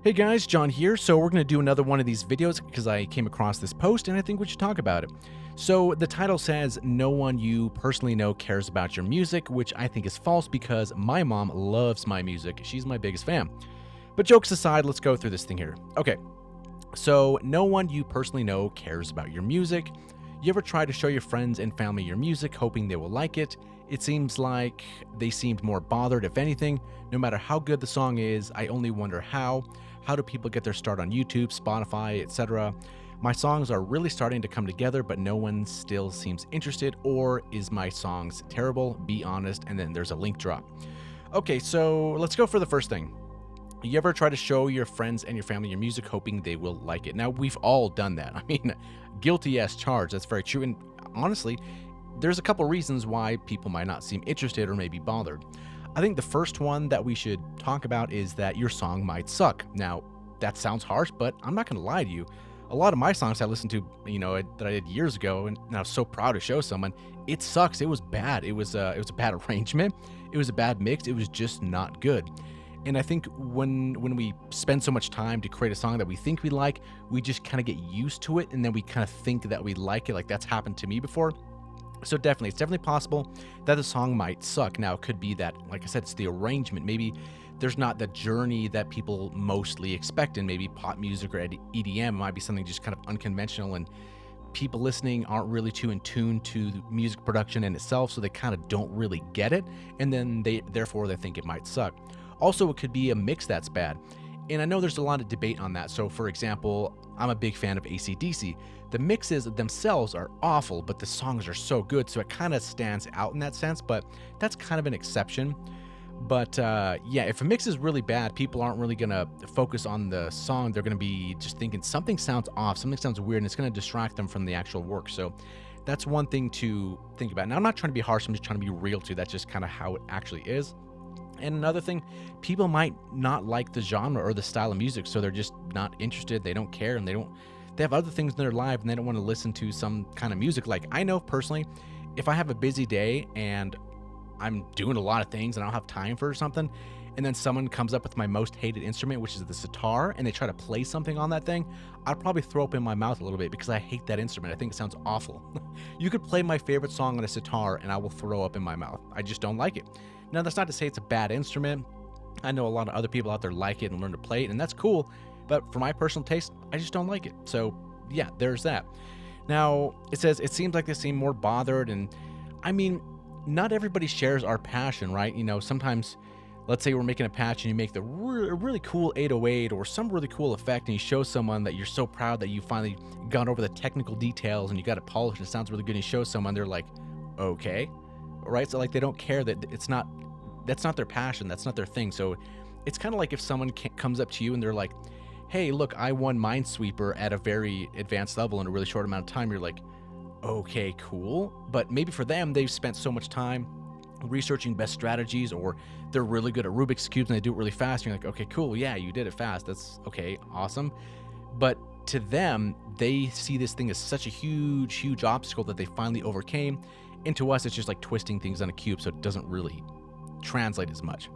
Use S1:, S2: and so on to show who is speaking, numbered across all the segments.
S1: Hey guys, John here. So we're going to do another one of these videos because I came across this post and I think we should talk about it. So the title says, no one you personally know cares about your music, which I think is false because my mom loves my music. She's my biggest fan. But jokes aside, let's go through this thing here. Okay, so no one you personally know cares about your music. You ever try to show your friends and family your music, hoping they will like it? It seems like they seemed more bothered, if anything. No matter how good the song is, I only wonder how. How do people get their start on YouTube, Spotify, etc.? My songs are really starting to come together, but no one still seems interested. Or is my songs terrible? Be honest. And then there's a link drop. Okay, so let's go for the first thing. You ever try to show your friends and your family your music, hoping they will like it? Now, we've all done that. I mean, guilty as charged. That's very true. And honestly, there's a couple reasons why people might not seem interested or maybe bothered. I think the first one that we should talk about is that your song might suck. Now, that sounds harsh, but I'm not going to lie to you. A lot of my songs I listened to, that I did years ago, and I was so proud to show someone, it sucks. It was bad. It was a bad arrangement. It was a bad mix. It was just not good. And I think when we spend so much time to create a song that we think we like, we just kind of get used to it, and then we kind of think that we like it. Like that's happened to me before. So definitely, it's definitely possible that the song might suck. Now, it could be that, like I said, it's the arrangement. Maybe there's not the journey that people mostly expect in maybe pop music or EDM. It might be something just kind of unconventional, and people listening aren't really too in tune to the music production in itself, so they kind of don't really get it, and then therefore they think it might suck. Also, it could be a mix that's bad. And I know there's a lot of debate on that. So, for example, I'm a big fan of AC/DC. The mixes themselves are awful, but the songs are so good, so it kind of stands out in that sense, but that's kind of an exception. But yeah, if a mix is really bad, people aren't really going to focus on the song. They're going to be just thinking something sounds off, something sounds weird, and it's going to distract them from the actual work. So that's one thing to think about. Now, I'm not trying to be harsh. I'm just trying to be real, too. That's just kind of how it actually is. And another thing, people might not like the genre or the style of music, so they're just not interested. They don't care, and they have other things in their life, and they don't want to listen to some kind of music. Like, I know personally, if I have a busy day and I'm doing a lot of things and I don't have time for something, and then someone comes up with my most hated instrument, which is the sitar, and they try to play something on that thing, I'll probably throw up in my mouth a little bit because I hate that instrument. I think it sounds awful. You could play my favorite song on a sitar and I will throw up in my mouth. I just don't like it. Now, that's not to say it's a bad instrument. I know a lot of other people out there like it and learn to play it, and that's cool. But for my personal taste, I just don't like it. So, yeah, there's that. Now, it says, it seems like they seem more bothered. And I mean, not everybody shares our passion, right? Sometimes, let's say we're making a patch and you make the really cool 808 or some really cool effect, and you show someone that you're so proud that you finally got over the technical details and you got it polished and it sounds really good, and you show someone, they're like, okay. Right? So, like, they don't care that that's not their passion. That's not their thing. So it's kind of like if someone comes up to you and they're like, hey, look, I won Minesweeper at a very advanced level in a really short amount of time. You're like, okay, cool. But maybe for them, they've spent so much time researching best strategies, or they're really good at Rubik's Cubes and they do it really fast. And you're like, okay, cool. Yeah, you did it fast. That's okay. Awesome. But to them, they see this thing as such a huge, huge obstacle that they finally overcame. And to us, it's just like twisting things on a cube, so it doesn't really translate as much.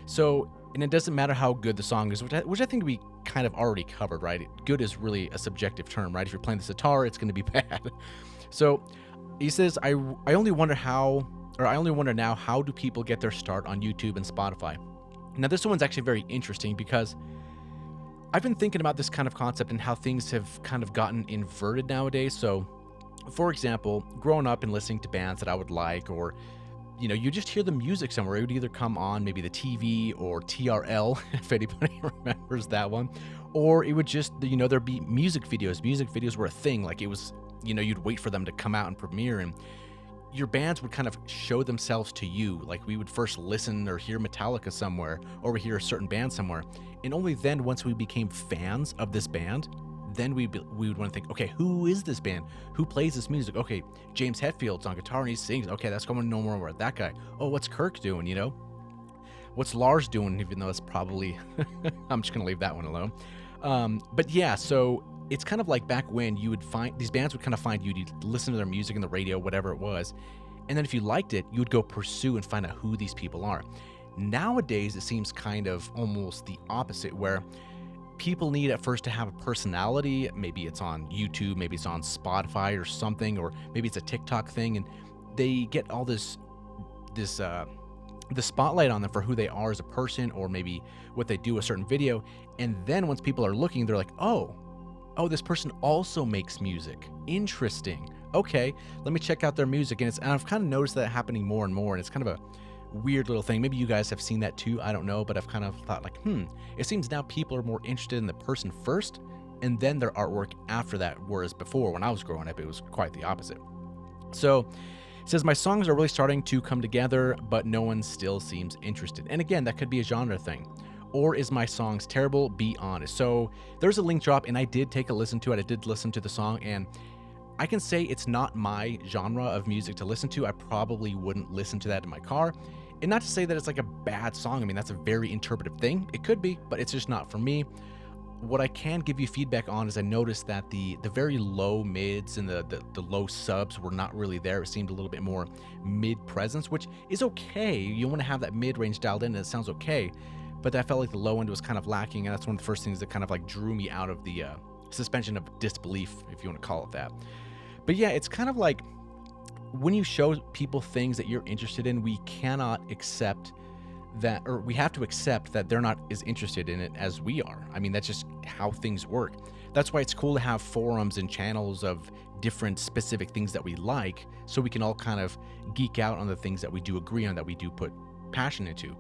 S1: So, and it doesn't matter how good the song is, which I think we kind of already covered, right? Good is really a subjective term, right? If you're playing the sitar, it's going to be bad. So he says, I only wonder now, how do people get their start on YouTube and Spotify? Now, this one's actually very interesting because I've been thinking about this kind of concept and how things have kind of gotten inverted nowadays. So, for example, growing up and listening to bands that I would like, or you just hear the music somewhere. It would either come on maybe the TV or TRL, if anybody remembers that one, or it would just, there'd be music videos. Music videos were a thing. Like, it was, you'd wait for them to come out and premiere, and your bands would kind of show themselves to you. Like, we would first listen or hear Metallica somewhere, or we hear a certain band somewhere, and only then, once we became fans of this band, then we would want to think, okay, who is this band? Who plays this music? Okay, James Hetfield's on guitar and he sings. Okay, that's going to know more about that guy. Oh, what's Kirk doing, What's Lars doing, even though it's probably... I'm just going to leave that one alone. But yeah, so it's kind of like back when you would find... These bands would kind of find you, you'd listen to their music in the radio, whatever it was, and then if you liked it, you would go pursue and find out who these people are. Nowadays, it seems kind of almost the opposite, where people need at first to have a personality. Maybe it's on YouTube, maybe it's on Spotify or something, or maybe it's a TikTok thing, and they get all this the spotlight on them for who they are as a person, or maybe what they do a certain video. And then once people are looking, they're like, oh, this person also makes music. Interesting. Okay, let me check out their music. And I've kind of noticed that happening more and more, and it's kind of a weird little thing. Maybe you guys have seen that too, I don't know, but I've kind of thought like, it seems now people are more interested in the person first and then their artwork after that, whereas before, when I was growing up, it was quite the opposite. So it says, my songs are really starting to come together, but no one still seems interested. And again, that could be a genre thing. Or is my songs terrible? Be honest. So there's a link drop, and I did take a listen to it. I did listen to the song, and I can say it's not my genre of music to listen to. I probably wouldn't listen to that in my car. And not to say that it's like a bad song. I mean, that's a very interpretive thing. It could be, but it's just not for me. What I can give you feedback on is I noticed that the very low mids and the low subs were not really there. It seemed a little bit more mid presence, which is okay. You want to have that mid range dialed in, and it sounds okay. But I felt like the low end was kind of lacking, and that's one of the first things that kind of like drew me out of the suspension of disbelief, if you want to call it that. But yeah, it's kind of like when you show people things that you're interested in, we cannot accept that, or we have to accept that they're not as interested in it as we are. I mean, that's just how things work. That's why it's cool to have forums and channels of different specific things that we like, so we can all kind of geek out on the things that we do agree on, that we do put passion into.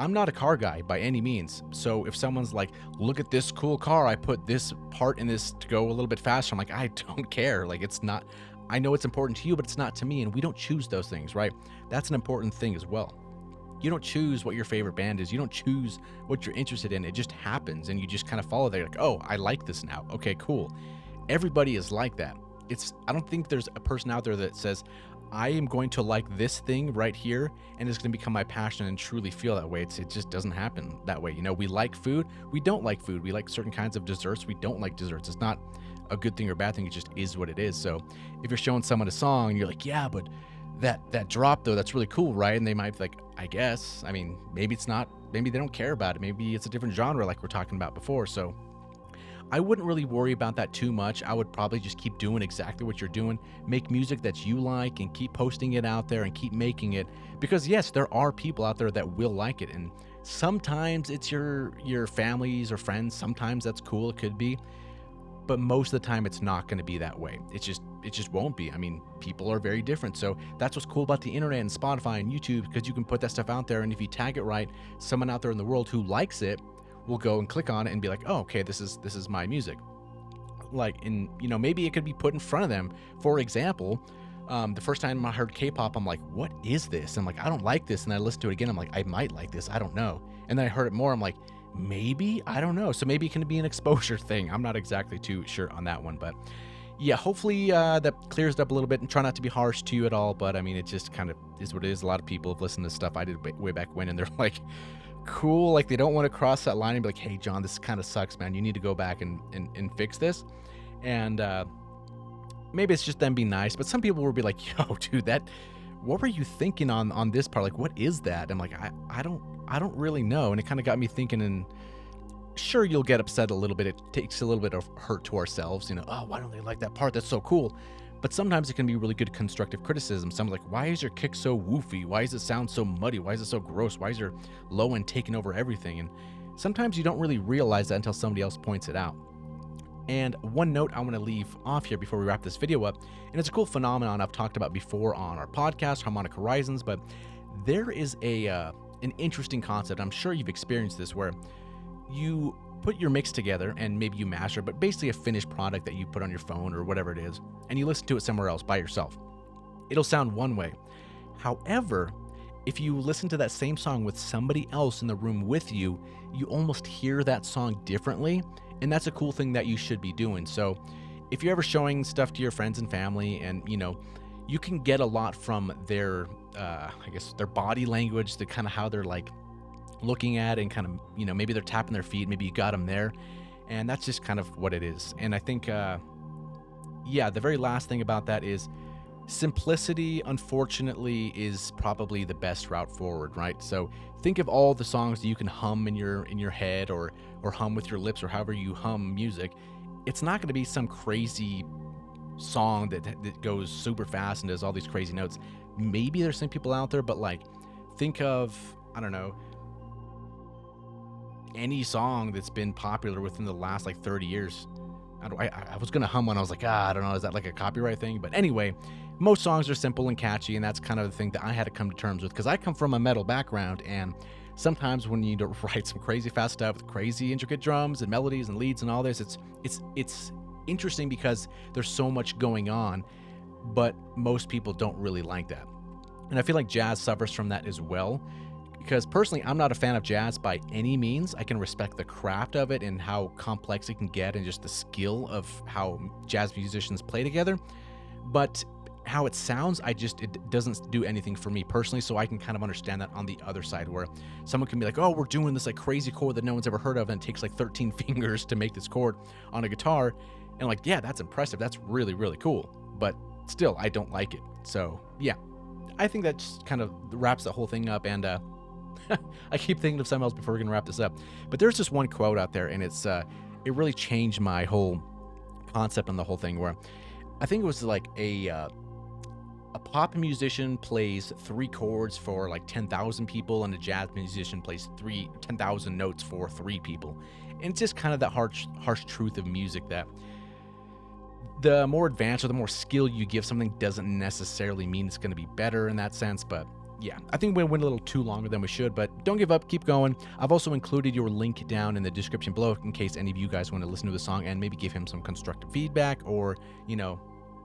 S1: I'm not a car guy by any means. So if someone's like, look at this cool car, I put this part in this to go a little bit faster, I'm like, I don't care. Like, it's not, I know it's important to you, but it's not to me. And we don't choose those things, right? That's an important thing as well. You don't choose what your favorite band is. You don't choose what you're interested in. It just happens, and you just kind of follow there. Like, oh, I like this now. Okay, cool. Everybody is like that. I don't think there's a person out there that says, I am going to like this thing right here, and it's going to become my passion and truly feel that way. It just doesn't happen that way. You know, we like food. We don't like food. We like certain kinds of desserts. We don't like desserts. It's not a good thing or bad thing. It just is what it is. So if you're showing someone a song and you're like, yeah, but that drop though, that's really cool, right? And they might be like, I guess. I mean, maybe it's not. Maybe they don't care about it. Maybe it's a different genre like we're talking about before. So I wouldn't really worry about that too much. I would probably just keep doing exactly what you're doing. Make music that you like and keep posting it out there and keep making it. Because yes, there are people out there that will like it. And sometimes it's your families or friends. Sometimes that's cool. It could be. But most of the time it's not going to be that way. It just won't be. I mean, people are very different. So that's what's cool about the internet and Spotify and YouTube, because you can put that stuff out there. And if you tag it right, someone out there in the world who likes it will go and click on it and be like, oh, okay, this is my music. Like, in, you know, maybe it could be put in front of them. For example, the first time I heard K-pop, I'm like, what is this? I'm like, I don't like this. And I listened to it again. I'm like, I might like this. I don't know. And then I heard it more. I'm like, maybe, I don't know. So maybe it can be an exposure thing. I'm not exactly too sure on that one, but yeah, hopefully that clears it up a little bit, and try not to be harsh to you at all. But I mean, it just kind of is what it is. A lot of people have listened to stuff I did way back when, and they're like, cool. Like, they don't want to cross that line and be like, hey, John, this kind of sucks, man. You need to go back and fix this. And maybe it's just them being nice, but some people will be like, yo, dude, what were you thinking on this part? Like, what is that? I'm like, I don't really know. And it kind of got me thinking, and sure, you'll get upset a little bit. It takes a little bit of hurt to ourselves, you know, oh, why don't they like that part? That's so cool. But sometimes it can be really good constructive criticism. Someone's like, why is your kick so woofy? Why does it sound so muddy? Why is it so gross? Why is your low end taking over everything? And sometimes you don't really realize that until somebody else points it out. And one note I want to leave off here before we wrap this video up, and it's a cool phenomenon I've talked about before on our podcast, Harmonic Horizons, but there is an interesting concept. I'm sure you've experienced this, where you put your mix together and maybe you master, but basically a finished product that you put on your phone or whatever it is, and you listen to it somewhere else by yourself. It'll sound one way. However, if you listen to that same song with somebody else in the room with you, you almost hear that song differently, and that's a cool thing that you should be doing. So if you're ever showing stuff to your friends and family, and you know, you can get a lot from their I guess their body language, the kind of how they're like looking at, and kind of, you know, maybe they're tapping their feet, maybe you got them there, and that's just kind of what it is. And I think yeah, the very last thing about that is, simplicity, unfortunately, is probably the best route forward, right? So think of all the songs that you can hum in your head, or hum with your lips, or however you hum music. It's not going to be some crazy song that goes super fast and does all these crazy notes. Maybe there's some people out there, but like, think of, I don't know, any song that's been popular within the last like 30 years. I was gonna hum one. I was like, I don't know, is that like a copyright thing? But anyway, most songs are simple and catchy, and that's kind of the thing that I had to come to terms with, because I come from a metal background, and sometimes when you need to write some crazy fast stuff with crazy intricate drums and melodies and leads and all this, it's interesting because there's so much going on, but most people don't really like that. And I feel like jazz suffers from that as well, because personally, I'm not a fan of jazz by any means. I can respect the craft of it and how complex it can get, and just the skill of how jazz musicians play together. But how it sounds, it doesn't do anything for me personally. So I can kind of understand that on the other side, where someone can be like, oh, we're doing this like crazy chord that no one's ever heard of, and it takes like 13 fingers to make this chord on a guitar. And like, yeah, that's impressive. That's really, really cool. But still, I don't like it. So yeah, I think that just kind of wraps the whole thing up. And I keep thinking of something else before we're gonna wrap this up. But there's this one quote out there, and it really changed my whole concept on the whole thing. Where I think it was like a pop musician plays 3 chords for like 10,000 people, and a jazz musician plays 10,000 notes for 3 people. And it's just kind of that harsh truth of music, that the more advanced or the more skill you give something doesn't necessarily mean it's going to be better in that sense. But yeah, I think we went a little too longer than we should, but don't give up, keep going. I've also included your link down in the description below in case any of you guys want to listen to the song and maybe give him some constructive feedback, or,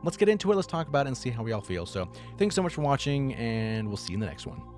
S1: let's get into it, let's talk about it and see how we all feel. So thanks so much for watching, and we'll see you in the next one.